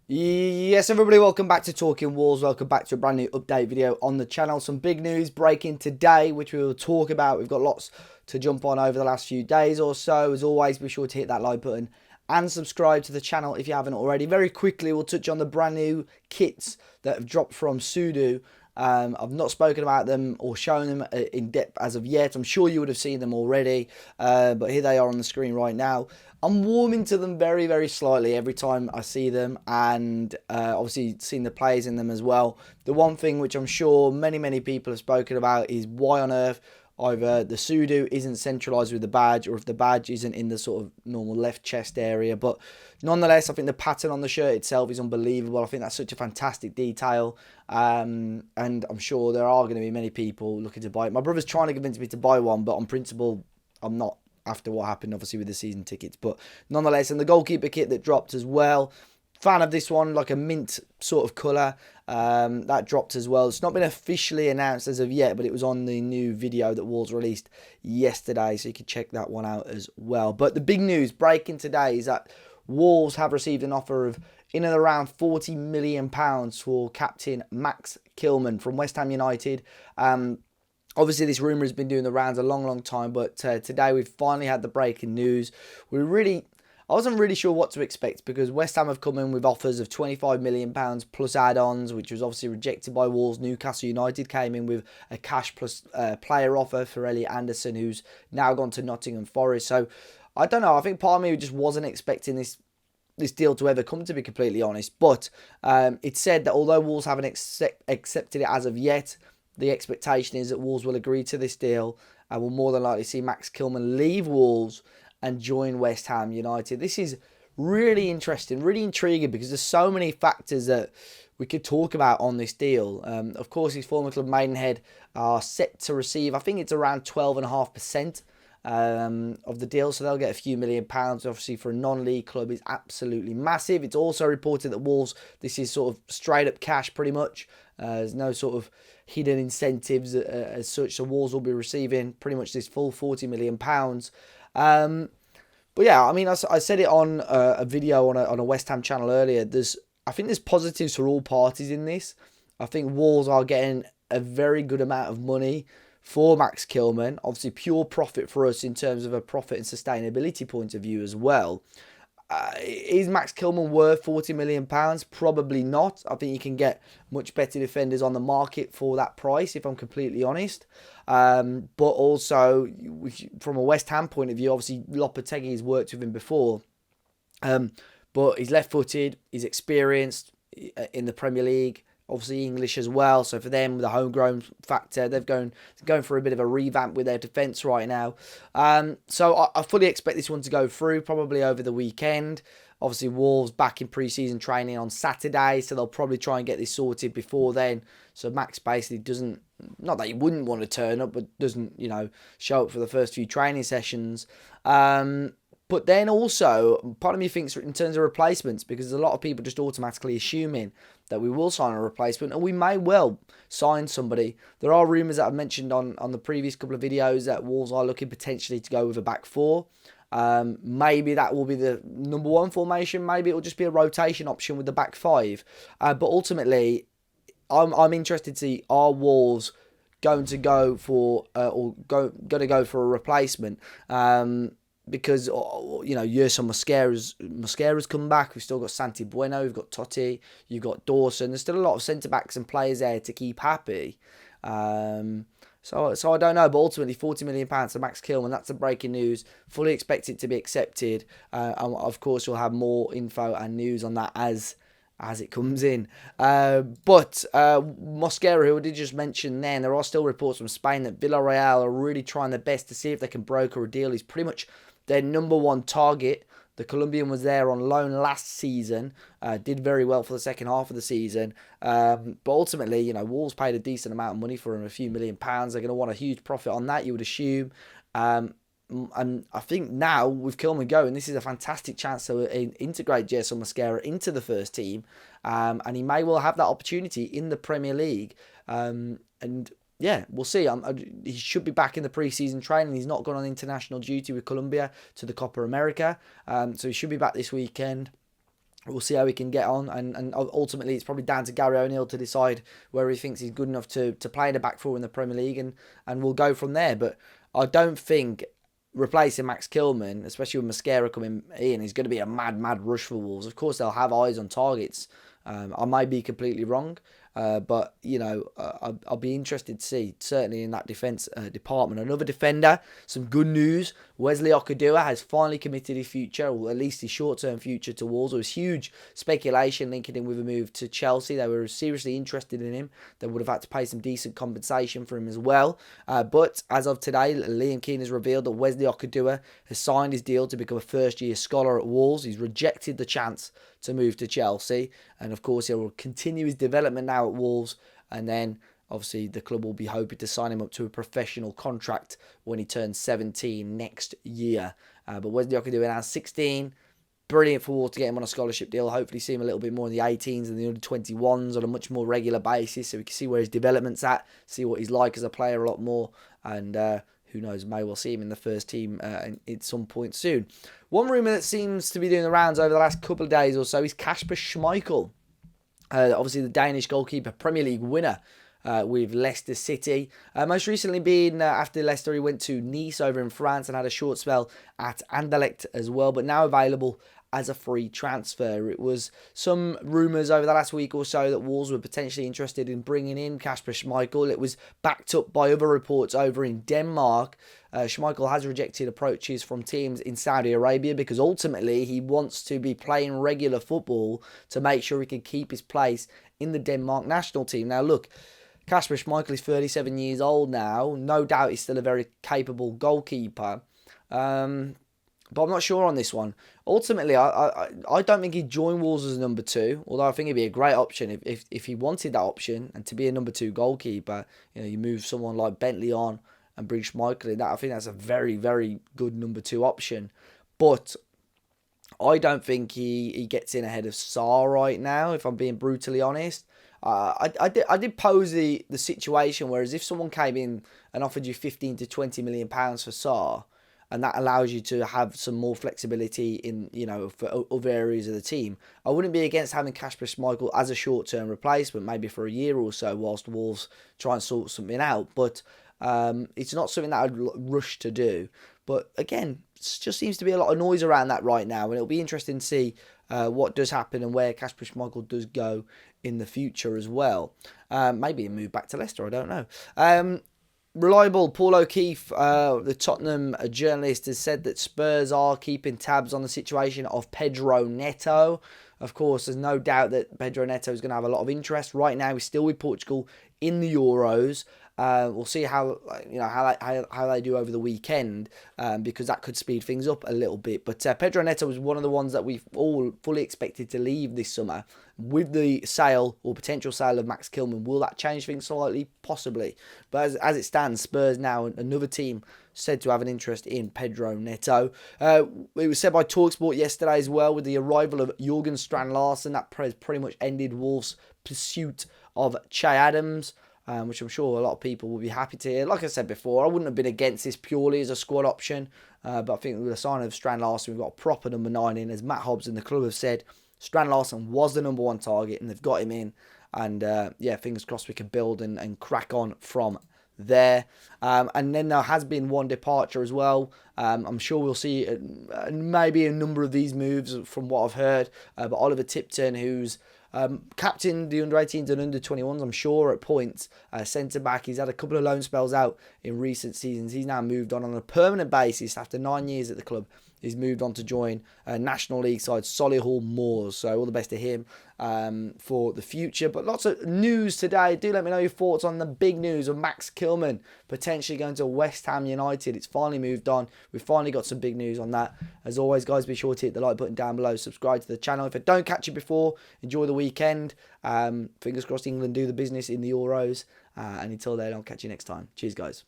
Yes, everybody, welcome back to Talking Wolves. Welcome back to a brand new update video on the channel. Some big news breaking today, which we will talk about. We've got lots to jump on over the last few days or so. As always, be sure to hit that like button and subscribe to the channel if you haven't already. Very quickly, we'll touch on the brand new kits that have dropped from Sudo. I've not spoken about them or shown them in depth as of yet. I'm sure you would have seen them already, but here they are on the screen right now. I'm warming to them very, very slightly every time I see them, and obviously seen the players in them as well. The one thing which I'm sure many people have spoken about is why on earth either the Sudo isn't centralised with the badge, or if the badge isn't in the sort of normal left chest area. But nonetheless, I think the pattern on the shirt itself is unbelievable. I think that's such a fantastic detail, and I'm sure there are going to be many people looking to buy it. My brother's trying to convince me to buy one, but on principle, I'm not, after what happened obviously with the season tickets. But nonetheless, and the goalkeeper kit that dropped as well, fan of this one, like a mint sort of colour, that dropped as well. It's not been officially announced as of yet, but it was on the new video that Wolves released yesterday, so you can check that one out as well. But the big news breaking today is that Wolves have received an offer of in and around £40 million for captain Max Kilman from West Ham United. Obviously, this rumour has been doing the rounds a long time, but today we've finally had the breaking news. I wasn't really sure what to expect, because West Ham have come in with offers of £25 million plus add-ons, which was obviously rejected by Wolves. Newcastle United came in with a cash plus player offer for Elliot Anderson, who's now gone to Nottingham Forest. So, I don't know. I think part of me just wasn't expecting this deal to ever come, to be completely honest. But it's said that although Wolves haven't accepted it as of yet, the expectation is that Wolves will agree to this deal and will more than likely see Max Kilman leave Wolves and join West Ham United. This is really interesting, really intriguing, because there's so many factors that we could talk about on this deal. Of course, his former club Maidenhead are set to receive, I think it's around 12.5% of the deal, so they'll get a few £1,000,000. Obviously, for a non-league club, is absolutely massive. It's also reported that Wolves, this is sort of straight up cash pretty much. There's no sort of hidden incentives as such, so Wolves will be receiving pretty much this full £40 million. But yeah, I mean, I said it on a video on a West Ham channel earlier. I think there's positives for all parties in this. I think Wolves are getting a very good amount of money for Max Kilman. Obviously, pure profit for us in terms of a profit and sustainability point of view as well. Is Max Kilman worth £40 million? Probably not. I think you can get much better defenders on the market for that price, if I'm completely honest. But also, from a West Ham point of view, obviously Lopetegui's worked with him before. But he's left-footed, he's experienced in the Premier League, obviously English as well. So for them, the homegrown factor, they're going for a bit of a revamp with their defence right now. So I fully expect this one to go through, probably over the weekend. Obviously, Wolves back in pre-season training on Saturday, so they'll probably try and get this sorted before then. So Max basically doesn't, not that he wouldn't want to turn up, but doesn't, show up for the first few training sessions. But then also, part of me thinks in terms of replacements, because there's a lot of people just automatically assuming that we will sign a replacement, and we may well sign somebody. There are rumours that I've mentioned on the previous couple of videos that Wolves are looking potentially to go with a back four. Maybe that will be the number one formation. Maybe it will just be a rotation option with the back five. But ultimately, I'm interested to see, are Wolves going to go for going to go for a replacement? Because, Yerson Mosquera's come back. We've still got Santi Bueno, we've got Totti, you've got Dawson. There's still a lot of centre-backs and players there to keep happy. So I don't know, but ultimately £40 million to Max Kilman, that's the breaking news. Fully expect it to be accepted. And of course, you'll have more info and news on that as it comes in. But Mosquera, who I did just mention then, there are still reports from Spain that Villarreal are really trying their best to see if they can broker a deal. He's pretty much their number one target. The Colombian was there on loan last season, did very well for the second half of the season. But ultimately, Wolves paid a decent amount of money for him, a few £1,000,000. They're going to want a huge profit on that, you would assume. And I think now with Kilman going, this is a fantastic chance to integrate Yerson Mosquera into the first team. And he may well have that opportunity in the Premier League. And yeah, we'll see. He should be back in the pre-season training. He's not gone on international duty with Colombia to the Copa America. So he should be back this weekend. We'll see how he can get on, and ultimately it's probably down to Gary O'Neill to decide whether he thinks he's good enough to play in the back four in the Premier League, and we'll go from there. But I don't think replacing Max Kilman, especially with Mosquera coming in, is going to be a mad rush for Wolves. Of course, they'll have eyes on targets. I might be completely wrong, but I'll be interested to see, certainly in that defence department. Another defender, some good news. Wesley Okadu has finally committed his future, or at least his short-term future, to Wolves. There was huge speculation linking him with a move to Chelsea. They were seriously interested in him. They would have had to pay some decent compensation for him as well. But as of today, Liam Keane has revealed that Wesley Okadu has signed his deal to become a first-year scholar at Wolves. He's rejected the chance to move to Chelsea, and of course he will continue his development now at Wolves, and then obviously the club will be hoping to sign him up to a professional contract when he turns 17 next year. But Wesley Okadu now 16, brilliant for Wolves to get him on a scholarship deal. Hopefully see him a little bit more in the 18s and the under 21s on a much more regular basis, so we can see where his development's at, see what he's like as a player a lot more, and who knows, may well see him in the first team at some point soon. One rumour that seems to be doing the rounds over the last couple of days or so is Kasper Schmeichel. Obviously the Danish goalkeeper, Premier League winner with Leicester City. Most recently being after Leicester, he went to Nice over in France and had a short spell at Anderlecht as well, but now available as a free transfer. It was some rumours over the last week or so that Wolves were potentially interested in bringing in Kasper Schmeichel. It was backed up by other reports over in Denmark. Schmeichel has rejected approaches from teams in Saudi Arabia because ultimately he wants to be playing regular football to make sure he can keep his place in the Denmark national team. Now look, Kasper Schmeichel is 37 years old now. No doubt he's still a very capable goalkeeper. But I'm not sure on this one. Ultimately, I don't think he'd join Wolves as a number two, although I think it'd be a great option if he wanted that option and to be a number two goalkeeper. You move someone like Bentley on and bring Schmeichel in. I think that's a very, very good number two option. But I don't think he gets in ahead of Sarr right now, if I'm being brutally honest. I did pose the situation, whereas if someone came in and offered you 15 to 20 million pounds for Sarr, and that allows you to have some more flexibility in, for other areas of the team, I wouldn't be against having Kasper Schmeichel as a short-term replacement, maybe for a year or so, whilst Wolves try and sort something out. But it's not something that I'd rush to do. But again, it just seems to be a lot of noise around that right now, and it'll be interesting to see what does happen and where Kasper Schmeichel does go in the future as well. Maybe a move back to Leicester, I don't know. Reliable Paul O'Keefe, the Tottenham journalist, has said that Spurs are keeping tabs on the situation of Pedro Neto. Of course, there's no doubt that Pedro Neto is going to have a lot of interest. Right now, he's still with Portugal in the Euros. We'll see how they do over the weekend, because that could speed things up a little bit. But Pedro Neto was one of the ones that we all fully expected to leave this summer. With the sale or potential sale of Max Kilman, will that change things slightly? Possibly. But as it stands, Spurs now, another team said to have an interest in Pedro Neto. It was said by TalkSport yesterday as well, with the arrival of Jurgen Strand Larsen, that pretty much ended Wolves' pursuit of Che Adams, which I'm sure a lot of people will be happy to hear. Like I said before, I wouldn't have been against this purely as a squad option, but I think with the sign of Strand Larsen, we've got a proper number 9 in. As Matt Hobbs and the club have said, Strand Larsen was the number 1 target, and they've got him in. And fingers crossed we can build and crack on from there. And then there has been one departure as well. I'm sure we'll see maybe a number of these moves from what I've heard. But Oliver Tipton, who's captain the under-18s and under-21s, I'm sure, at points, centre-back. He's had a couple of loan spells out in recent seasons. He's now moved on a permanent basis after 9 years at the club. He's moved on to join National League side Solihull Moors. So all the best to him for the future. But lots of news today. Do let me know your thoughts on the big news of Max Kilman potentially going to West Ham United. It's finally moved on. We've finally got some big news on that. As always, guys, be sure to hit the like button down below. Subscribe to the channel. If I don't catch you before, enjoy the weekend. Fingers crossed England do the business in the Euros. And until then, I'll catch you next time. Cheers, guys.